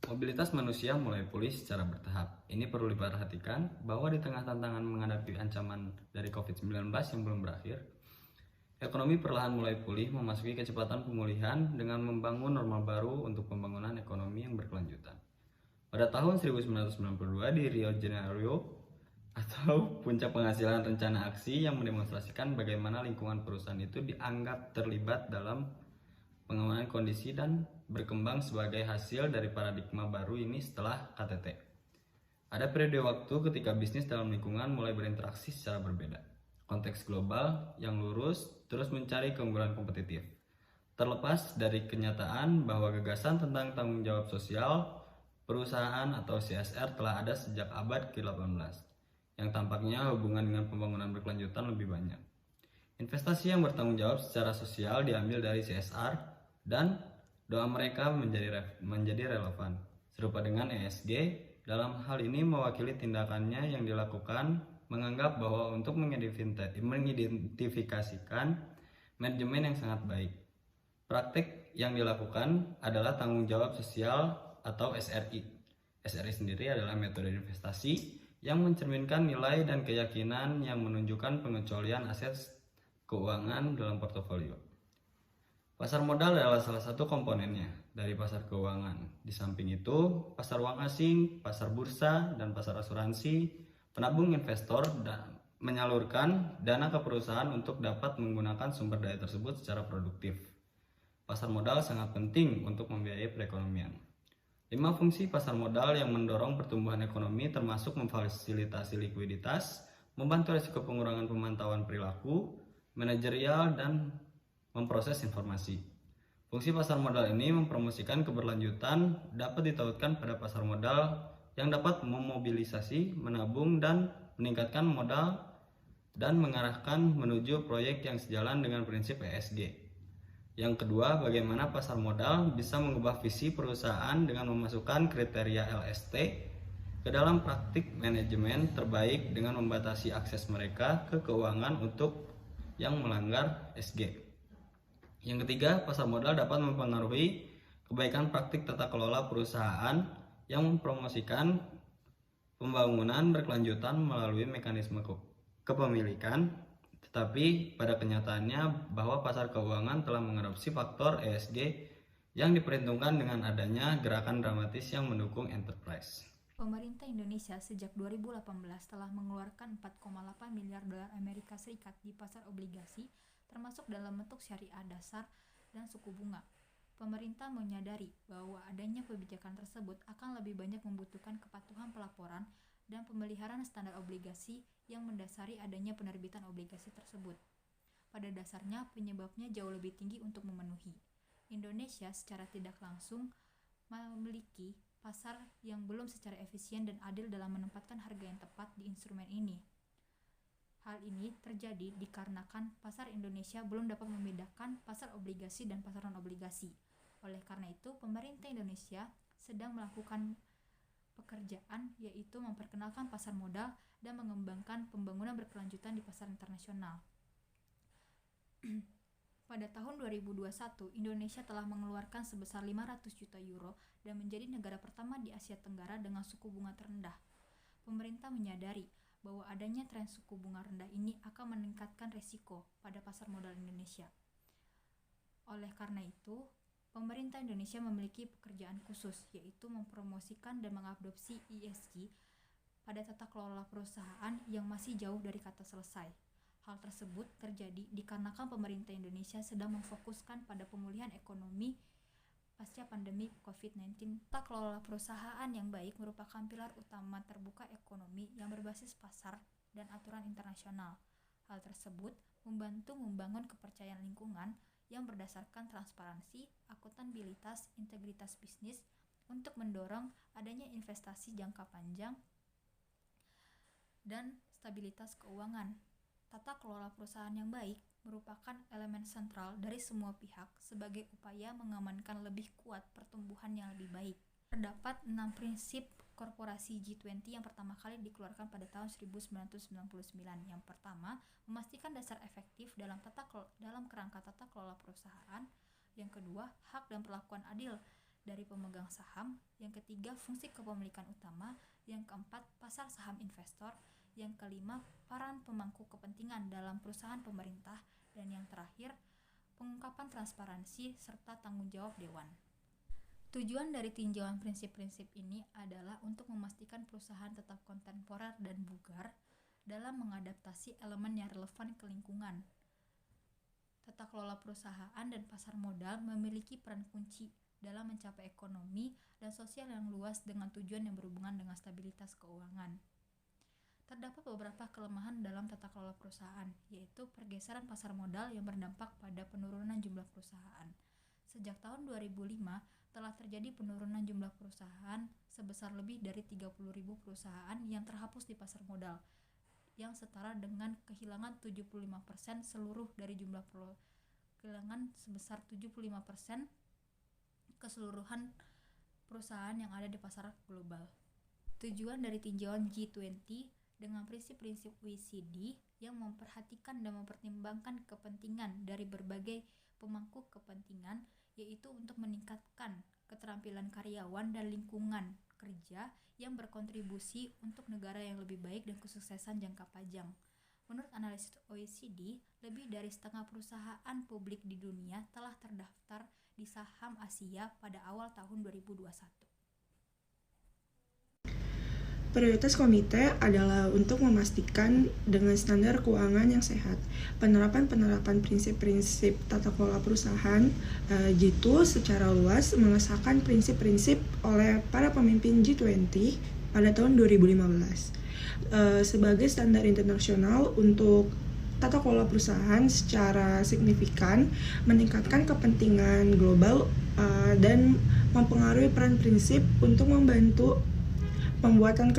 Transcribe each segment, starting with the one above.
Mobilitas manusia mulai pulih secara bertahap. Ini perlu diperhatikan bahwa di tengah tantangan menghadapi ancaman dari COVID-19 yang belum berakhir, ekonomi perlahan mulai pulih memasuki kecepatan pemulihan dengan membangun normal baru untuk pembangunan ekonomi yang berkelanjutan. Pada tahun 1992 di Rio de Janeiro, atau puncak penghasilan rencana aksi yang mendemonstrasikan bagaimana lingkungan perusahaan itu dianggap terlibat dalam pengembangan kondisi dan berkembang sebagai hasil dari paradigma baru ini setelah KTT. Ada periode waktu ketika bisnis dalam lingkungan mulai berinteraksi secara berbeda. Konteks global yang lurus terus mencari keunggulan kompetitif. Terlepas dari kenyataan bahwa gagasan tentang tanggung jawab sosial perusahaan atau CSR telah ada sejak abad ke-18, yang tampaknya hubungan dengan pembangunan berkelanjutan lebih banyak. Investasi yang bertanggung jawab secara sosial diambil dari CSR dan doa mereka menjadi relevan. Serupa dengan ESG, dalam hal ini mewakili tindakannya yang dilakukan menganggap bahwa untuk mengidentifikasikan manajemen yang sangat baik. Praktik yang dilakukan adalah tanggung jawab sosial atau SRI. SRI sendiri adalah metode investasi yang mencerminkan nilai dan keyakinan yang menunjukkan pengecualian aset keuangan dalam portofolio. Pasar modal adalah salah satu komponennya dari pasar keuangan. Di samping itu, pasar uang asing, pasar bursa, dan pasar asuransi, penabung investor dan menyalurkan dana ke perusahaan untuk dapat menggunakan sumber daya tersebut secara produktif. Pasar modal sangat penting untuk membiayai perekonomian. 5 fungsi pasar modal yang mendorong pertumbuhan ekonomi termasuk memfasilitasi likuiditas, membantu risiko pengurangan pemantauan perilaku, manajerial, dan memproses informasi. Fungsi pasar modal ini mempromosikan keberlanjutan dapat ditautkan pada pasar modal yang dapat memobilisasi, menabung, dan meningkatkan modal dan mengarahkan menuju proyek yang sejalan dengan prinsip ESG. Yang kedua, bagaimana pasar modal bisa mengubah visi perusahaan dengan memasukkan kriteria LST ke dalam praktik manajemen terbaik dengan membatasi akses mereka ke keuangan untuk yang melanggar ESG. Yang ketiga, pasar modal dapat mempengaruhi kebaikan praktik tata kelola perusahaan yang mempromosikan pembangunan berkelanjutan melalui mekanisme kepemilikan, tetapi pada kenyataannya bahwa pasar keuangan telah mengadopsi faktor ESG yang diperhitungkan dengan adanya gerakan dramatis yang mendukung enterprise. Pemerintah Indonesia sejak 2018 telah mengeluarkan 4,8 miliar dolar Amerika Serikat di pasar obligasi, termasuk dalam bentuk syariah dasar dan suku bunga. Pemerintah menyadari bahwa adanya kebijakan tersebut akan lebih banyak membutuhkan kepatuhan pelaporan dan pemeliharaan standar obligasi yang mendasari adanya penerbitan obligasi tersebut. Pada dasarnya, penyebabnya jauh lebih tinggi untuk memenuhi. Indonesia secara tidak langsung memiliki pasar yang belum secara efisien dan adil dalam menempatkan harga yang tepat di instrumen ini. Hal ini terjadi dikarenakan pasar Indonesia belum dapat membedakan pasar obligasi dan pasar non-obligasi. Oleh karena itu, pemerintah Indonesia sedang melakukan pekerjaan yaitu memperkenalkan pasar modal dan mengembangkan pembangunan berkelanjutan di pasar internasional. Pada tahun 2021, Indonesia telah mengeluarkan sebesar 500 juta euro dan menjadi negara pertama di Asia Tenggara dengan suku bunga terendah. Pemerintah menyadari bahwa adanya tren suku bunga rendah ini akan meningkatkan risiko pada pasar modal Indonesia. Oleh karena itu, pemerintah Indonesia memiliki pekerjaan khusus, yaitu mempromosikan dan mengadopsi ESG pada tata kelola perusahaan yang masih jauh dari kata selesai. Hal tersebut terjadi dikarenakan pemerintah Indonesia sedang memfokuskan pada pemulihan ekonomi pasca pandemi COVID-19. Tata kelola perusahaan yang baik merupakan pilar utama terbuka ekonomi yang berbasis pasar dan aturan internasional. Hal tersebut membantu membangun kepercayaan lingkungan yang berdasarkan transparansi, akuntabilitas, integritas bisnis untuk mendorong adanya investasi jangka panjang dan stabilitas keuangan. Tata kelola perusahaan yang baik merupakan elemen sentral dari semua pihak sebagai upaya mengamankan lebih kuat pertumbuhan yang lebih baik. Terdapat 6 prinsip korporasi G20 yang pertama kali dikeluarkan pada tahun 1999. Yang pertama, memastikan dasar efektif dalam kerangka tata kelola perusahaan. Yang kedua, hak dan perlakuan adil dari pemegang saham, yang ketiga fungsi kepemilikan utama, yang keempat pasar saham investor, yang kelima peran pemangku kepentingan dalam perusahaan pemerintah, dan yang terakhir pengungkapan transparansi serta tanggung jawab dewan. Tujuan dari tinjauan prinsip-prinsip ini adalah untuk memastikan perusahaan tetap kontemporer dan bugar dalam mengadaptasi elemen yang relevan ke lingkungan. Tata kelola perusahaan dan pasar modal memiliki peran kunci dalam mencapai ekonomi dan sosial yang luas dengan tujuan yang berhubungan dengan stabilitas keuangan. Terdapat beberapa kelemahan dalam tata kelola perusahaan, yaitu pergeseran pasar modal yang berdampak pada penurunan jumlah perusahaan. Sejak tahun 2005, telah terjadi penurunan jumlah perusahaan sebesar lebih dari 30.000 perusahaan yang terhapus di pasar modal, yang setara dengan kehilangan 75% seluruh dari jumlah kehilangan sebesar 75% keseluruhan perusahaan yang ada di pasar global. Tujuan dari tinjauan G20 dengan prinsip-prinsip OECD yang memperhatikan dan mempertimbangkan kepentingan dari berbagai pemangku kepentingan, yaitu untuk meningkatkan keterampilan karyawan dan lingkungan kerja yang berkontribusi untuk negara yang lebih baik dan kesuksesan jangka panjang. Menurut analisis OECD, lebih dari setengah perusahaan publik di dunia telah terdaftar di saham Asia pada awal tahun 2021. Prioritas komite adalah untuk memastikan dengan standar keuangan yang sehat, penerapan prinsip-prinsip tata kelola perusahaan. G2 secara luas mengesahkan prinsip-prinsip oleh para pemimpin G20 pada tahun 2015 sebagai standar internasional untuk tata kelola perusahaan secara signifikan, meningkatkan kepentingan global dan mempengaruhi peran prinsip untuk membantu pembuatan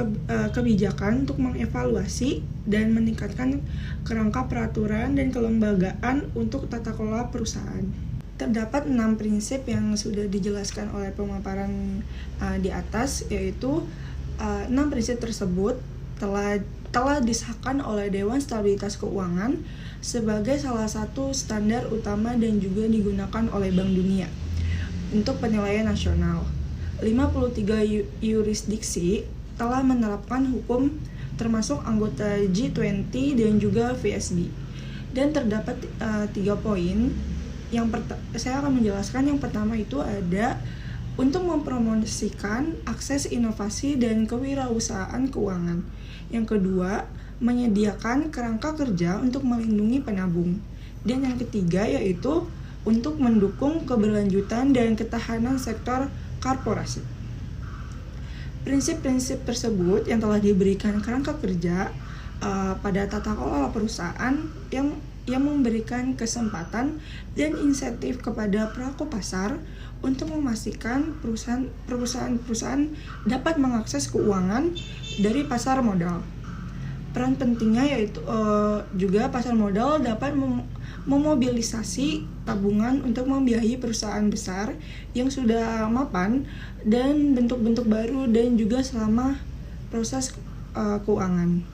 kebijakan untuk mengevaluasi dan meningkatkan kerangka peraturan dan kelembagaan untuk tata kelola perusahaan. Terdapat 6 prinsip yang sudah dijelaskan oleh pemaparan di atas, yaitu 6 prinsip tersebut telah disahkan oleh Dewan Stabilitas Keuangan sebagai salah satu standar utama dan juga digunakan oleh Bank Dunia untuk penilaian nasional. 53 yurisdiksi telah menerapkan hukum termasuk anggota G20 dan juga VSB. Dan terdapat 3 poin. Saya akan menjelaskan. Yang pertama itu ada untuk mempromosikan akses inovasi dan kewirausahaan keuangan. Yang kedua, menyediakan kerangka kerja untuk melindungi penabung. Dan yang ketiga yaitu untuk mendukung keberlanjutan dan ketahanan sektor korporasi. Prinsip-prinsip tersebut yang telah diberikan kerangka kerja pada tata kelola perusahaan yang memberikan kesempatan dan insentif kepada pelaku pasar untuk memastikan perusahaan-perusahaan dapat mengakses keuangan dari pasar modal. Peran pentingnya yaitu juga pasar modal dapat memobilisasi tabungan untuk membiayai perusahaan besar yang sudah mapan dan bentuk-bentuk baru dan juga selama proses keuangan.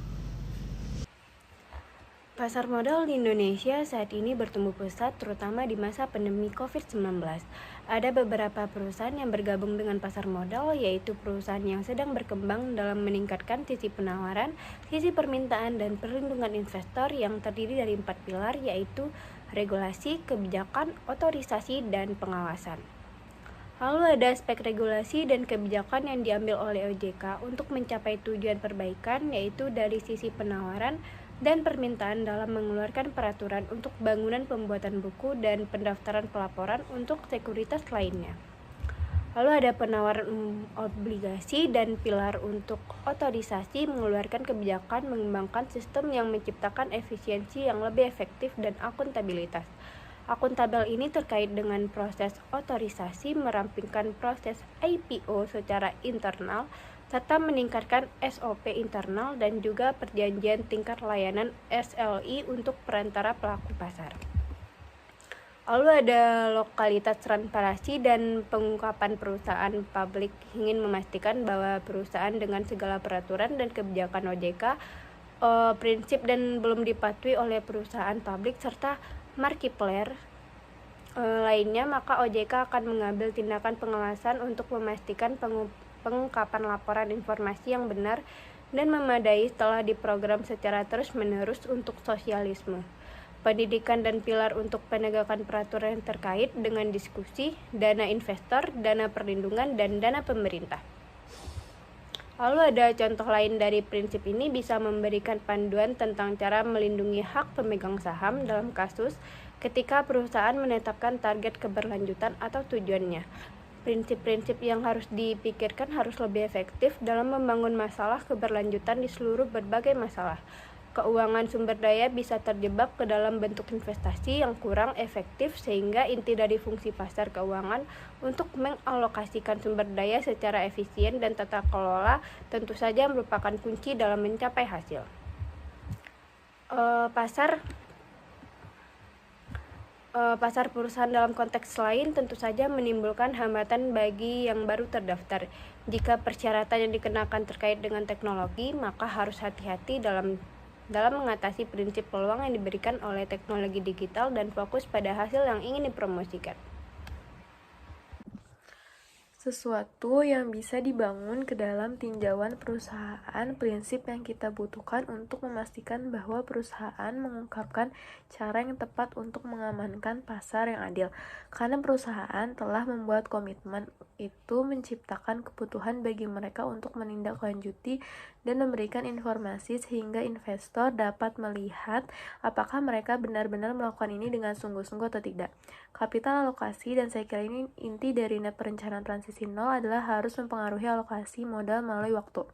Pasar modal di Indonesia saat ini bertumbuh pesat terutama di masa pandemi COVID-19. Ada beberapa perusahaan yang bergabung dengan pasar modal, yaitu perusahaan yang sedang berkembang dalam meningkatkan sisi penawaran, sisi permintaan, dan perlindungan investor yang terdiri dari 4 pilar, yaitu regulasi, kebijakan, otorisasi, dan pengawasan. Lalu ada aspek regulasi dan kebijakan yang diambil oleh OJK untuk mencapai tujuan perbaikan, yaitu dari sisi penawaran dan permintaan dalam mengeluarkan peraturan untuk bangunan pembuatan buku dan pendaftaran pelaporan untuk sekuritas lainnya. Lalu ada penawaran obligasi dan pilar untuk otorisasi mengeluarkan kebijakan mengembangkan sistem yang menciptakan efisiensi yang lebih efektif dan akuntabilitas. Akuntabel ini terkait dengan proses otorisasi, merampingkan proses IPO secara internal, serta meningkatkan SOP internal dan juga perjanjian tingkat layanan SLI untuk perantara pelaku pasar. Lalu ada lokalitas transparansi dan pengungkapan perusahaan publik ingin memastikan bahwa perusahaan dengan segala peraturan dan kebijakan OJK, prinsip dan belum dipatuhi oleh perusahaan publik serta markiplier lainnya, maka OJK akan mengambil tindakan pengawasan untuk memastikan pengungkapan laporan informasi yang benar dan memadai setelah diprogram secara terus-menerus untuk sosialisme, pendidikan, dan pilar untuk penegakan peraturan terkait dengan diskusi, dana investor, dana perlindungan, dan dana pemerintah. Lalu ada contoh lain dari prinsip ini bisa memberikan panduan tentang cara melindungi hak pemegang saham dalam kasus ketika perusahaan menetapkan target keberlanjutan atau tujuannya. Prinsip-prinsip yang harus dipikirkan harus lebih efektif dalam membangun masalah keberlanjutan di seluruh berbagai masalah. Keuangan sumber daya bisa terjebak ke dalam bentuk investasi yang kurang efektif sehingga inti dari fungsi pasar keuangan untuk mengalokasikan sumber daya secara efisien dan tata kelola tentu saja merupakan kunci dalam mencapai hasil. Pasar perusahaan dalam konteks lain tentu saja menimbulkan hambatan bagi yang baru terdaftar. Jika persyaratan yang dikenakan terkait dengan teknologi, maka harus hati-hati dalam mengatasi prinsip peluang yang diberikan oleh teknologi digital dan fokus pada hasil yang ingin dipromosikan. Sesuatu yang bisa dibangun ke dalam tinjauan perusahaan, prinsip yang kita butuhkan untuk memastikan bahwa perusahaan mengungkapkan cara yang tepat untuk mengamankan pasar yang adil. Karena perusahaan telah membuat komitmen itu menciptakan kebutuhan bagi mereka untuk menindaklanjuti dan memberikan informasi sehingga investor dapat melihat apakah mereka benar-benar melakukan ini dengan sungguh-sungguh atau tidak. Kapital alokasi, dan saya kira ini inti dari perencanaan transisi nol, adalah harus mempengaruhi alokasi modal melalui waktu.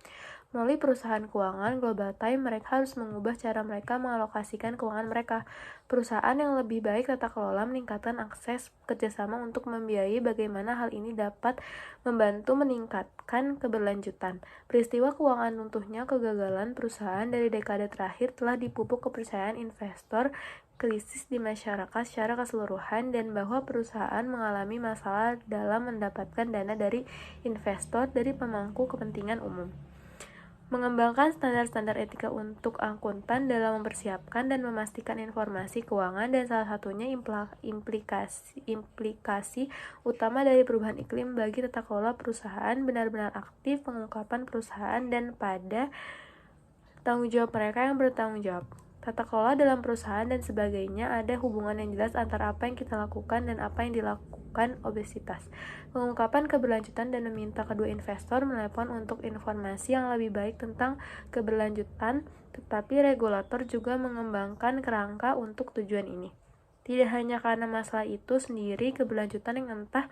Melalui perusahaan keuangan Global Time, mereka harus mengubah cara mereka mengalokasikan keuangan mereka. Perusahaan yang lebih baik tata kelola meningkatkan akses kerjasama untuk membiayai bagaimana hal ini dapat membantu meningkatkan keberlanjutan. Peristiwa keuangan runtuhnya kegagalan perusahaan dari dekade terakhir telah dipupuk kepercayaan investor, krisis di masyarakat secara keseluruhan, dan bahwa perusahaan mengalami masalah dalam mendapatkan dana dari investor dari pemangku kepentingan umum. Mengembangkan standar-standar etika untuk akuntan dalam mempersiapkan dan memastikan informasi keuangan, dan salah satunya implikasi utama dari perubahan iklim bagi tata kelola perusahaan, benar-benar aktif pengungkapan perusahaan dan pada tanggung jawab mereka yang bertanggung jawab. Tata kelola dalam perusahaan dan sebagainya, ada hubungan yang jelas antara apa yang kita lakukan dan apa yang dilakukan obesitas. Pengungkapan keberlanjutan dan meminta kedua investor menelepon untuk informasi yang lebih baik tentang keberlanjutan, tetapi regulator juga mengembangkan kerangka untuk tujuan ini. Tidak hanya karena masalah itu sendiri, keberlanjutan yang entah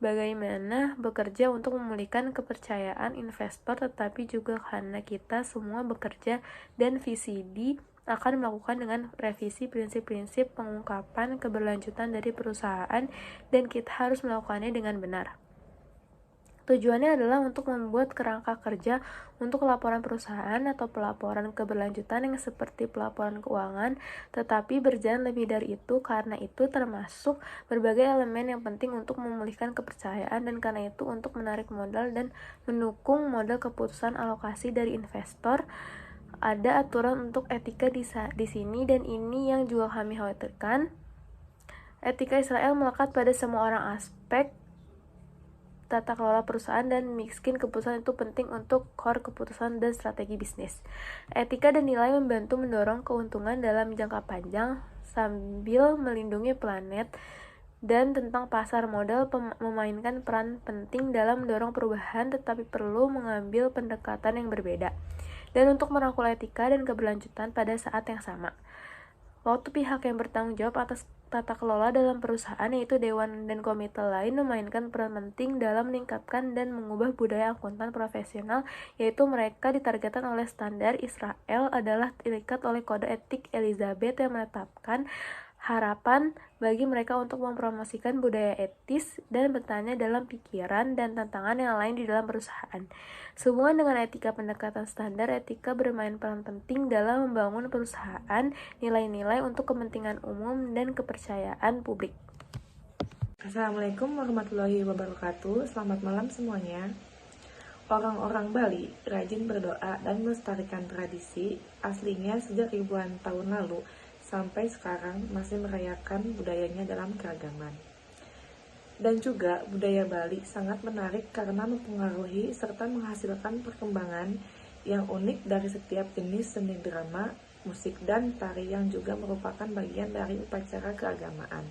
bagaimana bekerja untuk memulihkan kepercayaan investor, tetapi juga karena kita semua bekerja dan VCD akan melakukan dengan revisi prinsip-prinsip pengungkapan keberlanjutan dari perusahaan, dan kita harus melakukannya dengan benar. Tujuannya adalah untuk membuat kerangka kerja untuk laporan perusahaan atau pelaporan keberlanjutan yang seperti pelaporan keuangan, tetapi berjalan lebih dari itu. Karena itu termasuk berbagai elemen yang penting untuk memulihkan kepercayaan, dan karena itu untuk menarik modal dan mendukung model keputusan alokasi dari investor. Ada aturan untuk etika di sini, dan ini yang juga kami khawatirkan. Etika Israel melekat pada semua orang aspek tata kelola perusahaan, dan miskin keputusan itu penting untuk core keputusan dan strategi bisnis. Etika dan nilai membantu mendorong keuntungan dalam jangka panjang sambil melindungi planet, dan tentang pasar modal memainkan peran penting dalam mendorong perubahan, tetapi perlu mengambil pendekatan yang berbeda dan untuk merangkul etika dan keberlanjutan pada saat yang sama. Waktu pihak yang bertanggung jawab atas tata kelola dalam perusahaan, yaitu dewan dan komite lain, memainkan peran penting dalam meningkatkan dan mengubah budaya akuntan profesional, yaitu mereka ditargetkan oleh standar Israel adalah terikat oleh kode etik Elizabeth yang menetapkan harapan bagi mereka untuk mempromosikan budaya etis dan bertanya dalam pikiran dan tantangan yang lain di dalam perusahaan. Sehubungan dengan etika, pendekatan standar etika bermain peran penting dalam membangun perusahaan, nilai-nilai untuk kepentingan umum dan kepercayaan publik. Assalamualaikum warahmatullahi wabarakatuh. Selamat malam semuanya. Orang-orang Bali rajin berdoa dan melestarikan tradisi aslinya sejak ribuan tahun lalu sampai sekarang masih merayakan budayanya dalam keragaman. Dan juga budaya Bali sangat menarik karena mempengaruhi serta menghasilkan perkembangan yang unik dari setiap jenis seni drama, musik, dan tari yang juga merupakan bagian dari upacara keagamaan.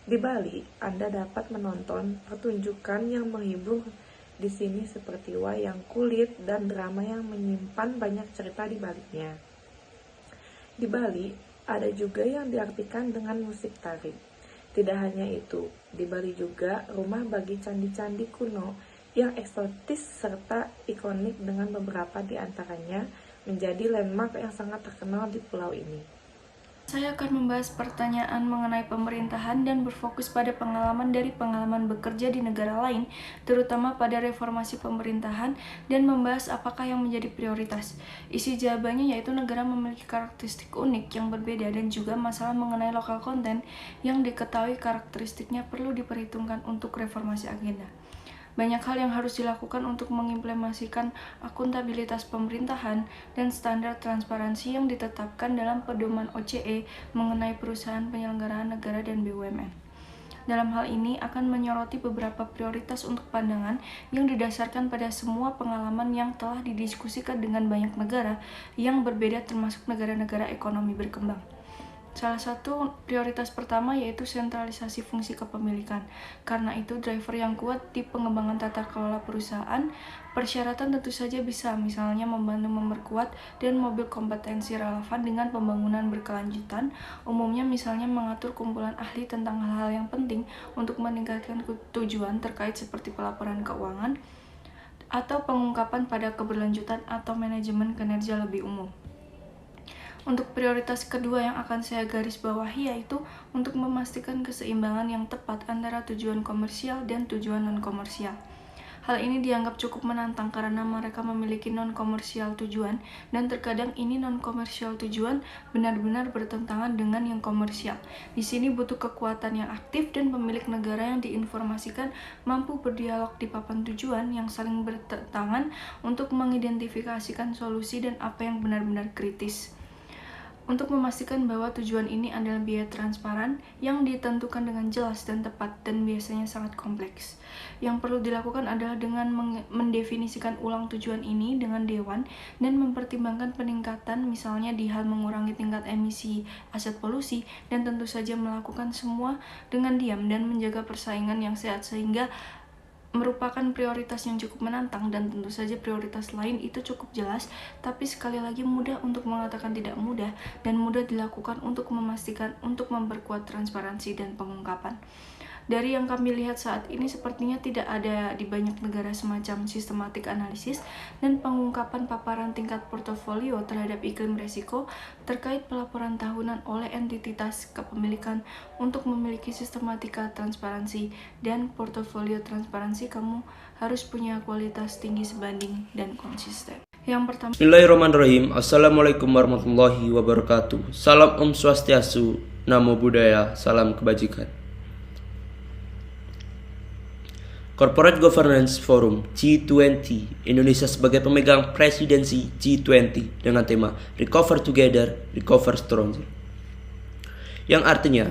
Di Bali, Anda dapat menonton pertunjukan yang menghibur di sini seperti wayang kulit dan drama yang menyimpan banyak cerita di baliknya. Di Bali, ada juga yang diartikan dengan musik tari. Tidak hanya itu, di Bali juga rumah bagi candi-candi kuno yang eksotis serta ikonik dengan beberapa di antaranya menjadi landmark yang sangat terkenal di pulau ini. Saya akan membahas pertanyaan mengenai pemerintahan dan berfokus pada pengalaman dari pengalaman bekerja di negara lain, terutama pada reformasi pemerintahan, dan membahas apakah yang menjadi prioritas. Isi jawabannya yaitu negara memiliki karakteristik unik yang berbeda dan juga masalah mengenai lokal konten yang diketahui karakteristiknya perlu diperhitungkan untuk reformasi agenda. Banyak hal yang harus dilakukan untuk mengimplementasikan akuntabilitas pemerintahan dan standar transparansi yang ditetapkan dalam pedoman OCE mengenai perusahaan penyelenggaraan negara dan BUMN. Dalam hal ini akan menyoroti beberapa prioritas untuk pandangan yang didasarkan pada semua pengalaman yang telah didiskusikan dengan banyak negara yang berbeda termasuk negara-negara ekonomi berkembang. Salah satu prioritas pertama yaitu sentralisasi fungsi kepemilikan. Karena itu, driver yang kuat di pengembangan tata kelola perusahaan, persyaratan tentu saja bisa, misalnya membantu memperkuat dan mobil kompetensi relevan dengan pembangunan berkelanjutan, umumnya misalnya mengatur kumpulan ahli tentang hal-hal yang penting untuk meningkatkan tujuan terkait seperti pelaporan keuangan, atau pengungkapan pada keberlanjutan atau manajemen kinerja lebih umum. Untuk prioritas kedua yang akan saya garis bawahi yaitu untuk memastikan keseimbangan yang tepat antara tujuan komersial dan tujuan non-komersial. Hal ini dianggap cukup menantang karena mereka memiliki non-komersial tujuan dan terkadang ini non-komersial tujuan benar-benar bertentangan dengan yang komersial. Di sini butuh kekuatan yang aktif dan pemilik negara yang diinformasikan mampu berdialog di papan tujuan yang saling bertentangan untuk mengidentifikasikan solusi dan apa yang benar-benar kritis. Untuk memastikan bahwa tujuan ini adalah biaya transparan yang ditentukan dengan jelas dan tepat dan biasanya sangat kompleks. Yang perlu dilakukan adalah dengan mendefinisikan ulang tujuan ini dengan dewan dan mempertimbangkan peningkatan misalnya di hal mengurangi tingkat emisi aset polusi dan tentu saja melakukan semua dengan diam dan menjaga persaingan yang sehat sehingga merupakan prioritas yang cukup menantang dan tentu saja prioritas lain itu cukup jelas tapi sekali lagi mudah untuk mengatakan tidak mudah dan mudah dilakukan untuk memastikan untuk memperkuat transparansi dan pengungkapan. Dari yang kami lihat saat ini sepertinya tidak ada di banyak negara semacam sistematik analisis dan pengungkapan paparan tingkat portofolio terhadap iklim resiko terkait pelaporan tahunan oleh entitas kepemilikan. Untuk memiliki sistematika transparansi dan portofolio transparansi, kamu harus punya kualitas tinggi sebanding dan konsisten. Yang pertama, Bismillahirrahmanirrahim. Assalamualaikum warahmatullahi wabarakatuh. Salam Om Swastiastu, Namo Buddhaya, salam kebajikan. Corporate Governance Forum G20, Indonesia sebagai pemegang presidensi G20 dengan tema Recover Together, Recover Stronger. Yang artinya,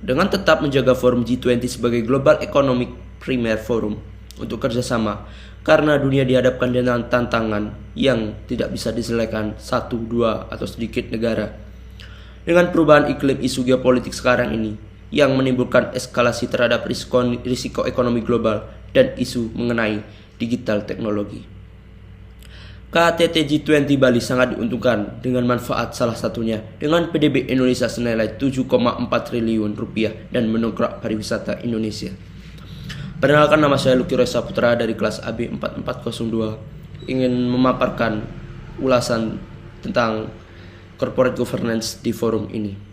dengan tetap menjaga forum G20 sebagai Global Economic Premier Forum untuk kerjasama, karena dunia dihadapkan dengan tantangan yang tidak bisa diselesaikan satu, dua, atau sedikit negara. Dengan perubahan iklim isu geopolitik sekarang ini, yang menimbulkan eskalasi terhadap risiko ekonomi global dan isu mengenai digital teknologi. KTT G20 Bali sangat diuntungkan dengan manfaat salah satunya dengan PDB Indonesia senilai 7,4 triliun rupiah dan mendongkrak pariwisata Indonesia. Perkenalkan, nama saya Lucky Reza Putra dari kelas AB 4402 ingin memaparkan ulasan tentang corporate governance di forum ini.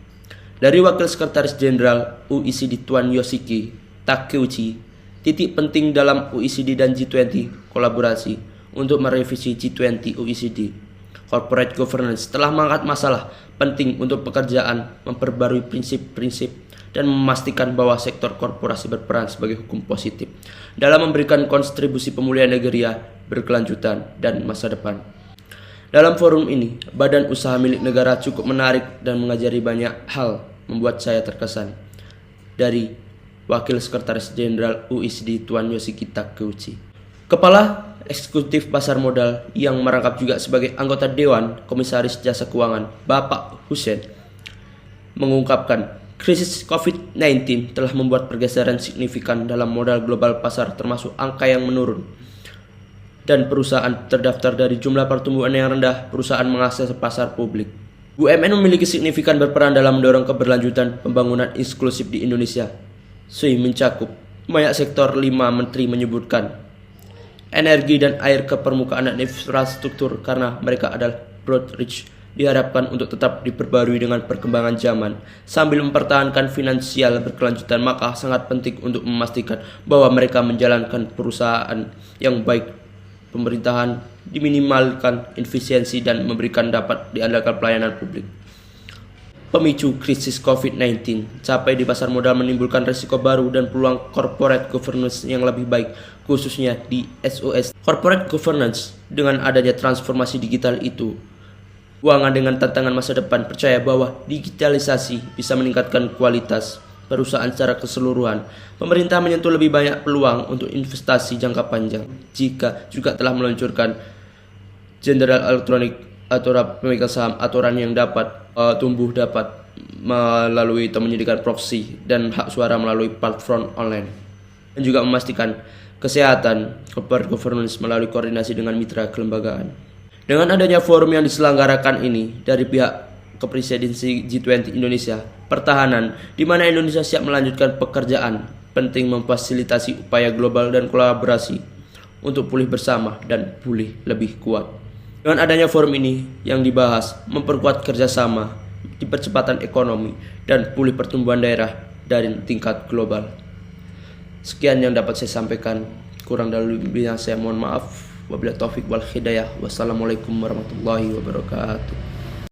Dari Wakil Sekretaris Jenderal OECD Tuan Yoshiki Takeuchi, titik penting dalam OECD dan G20 kolaborasi untuk merevisi G20 OECD. Corporate governance telah mengangkat masalah penting untuk pekerjaan, memperbarui prinsip-prinsip, dan memastikan bahwa sektor korporasi berperan sebagai hukum positif dalam memberikan kontribusi pemulihan negara berkelanjutan dan masa depan. Dalam forum ini, badan usaha milik negara cukup menarik dan mengajari banyak hal membuat saya terkesan. Dari Wakil Sekretaris Jenderal OECD Tuan Yoshiki Takeuchi. Kepala Eksekutif Pasar Modal yang merangkap juga sebagai anggota Dewan Komisaris Jasa Keuangan, Bapak Hussein, mengungkapkan krisis COVID-19 telah membuat pergeseran signifikan dalam modal global pasar termasuk angka yang menurun. Dan perusahaan terdaftar dari jumlah pertumbuhan yang rendah, perusahaan mengakses pasar publik. BUMN memiliki signifikan berperan dalam mendorong keberlanjutan pembangunan inklusif di Indonesia. SUI mencakup banyak sektor. 5 menteri menyebutkan energi dan air ke permukaan dan infrastruktur karena mereka adalah broad reach, diharapkan untuk tetap diperbarui dengan perkembangan zaman sambil mempertahankan finansial berkelanjutan. Maka sangat penting untuk memastikan bahwa mereka menjalankan perusahaan yang baik, pemerintahan diminimalkan efisiensi dan memberikan dapat diandalkan pelayanan publik. Pemicu krisis COVID-19 capai di pasar modal menimbulkan risiko baru dan peluang corporate governance yang lebih baik, khususnya di SOS. Corporate governance dengan adanya transformasi digital itu, keuangan dengan tantangan masa depan, percaya bahwa digitalisasi bisa meningkatkan kualitas perusahaan secara keseluruhan. Pemerintah menyentuh lebih banyak peluang untuk investasi jangka panjang jika juga telah meluncurkan General Electronic aturan pemegang saham, aturan yang dapat tumbuh dapat melalui atau menyediakan proxy dan hak suara melalui platform online, dan juga memastikan kesehatan corporate governance melalui koordinasi dengan mitra kelembagaan. Dengan adanya forum yang diselenggarakan ini dari pihak Kepresidensi G20 Indonesia, pertahanan, di mana Indonesia siap melanjutkan pekerjaan penting memfasilitasi upaya global dan kolaborasi untuk pulih bersama dan pulih lebih kuat. Dengan adanya forum ini yang dibahas memperkuat kerjasama di percepatan ekonomi dan pulih pertumbuhan daerah dari tingkat global. Sekian yang dapat saya sampaikan. Kurang dari lebihnya saya mohon maaf. Wabillahi taufik wal hidayah. Wassalamualaikum warahmatullahi wabarakatuh.